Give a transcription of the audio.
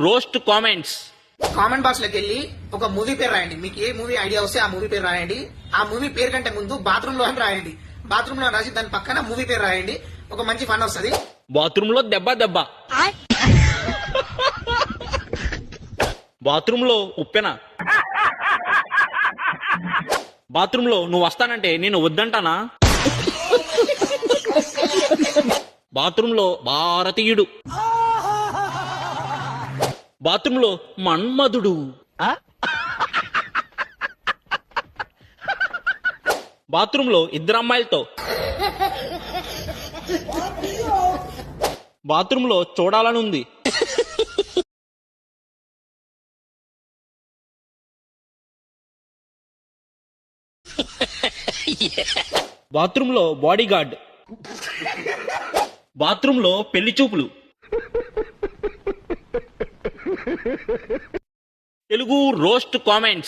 Roast comments. Comment box లోకి వెళ్ళి ఒక మూవీ పేరు రాయండి. మీకు ఏ మూవీ ఐడియా వస్తే ఆ మూవీ పేరు రాయండి. ఆ మూవీ పేరు కంటే ముందు బాత్రూమ్ లో అని రాయండి. బాత్రూమ్ లో రాసి దాని పక్కన మూవీ పేరు రాయండి. ఒక మంచి ఫన్ వస్తుంది. బాత్రూమ్ లో దెబ్బ దెబ్బ, బాత్రూమ్ లో ఉప్పెన, బాత్రూమ్ లో నువ్వు వస్తానంటే నేను వద్దంటానా, బాత్రూమ్ లో భారతీయుడు, బాత్రూమ్ లో మన్మధుడు, బాత్రూమ్ లో ఇద్దరు అమ్మాయిలతో, బాత్రూమ్ లో చూడాలని ఉంది, బాత్రూమ్ లో బాడీ గార్డ్, బాత్రూమ్ లో పెళ్లి చూపులు. Telugu roast comments.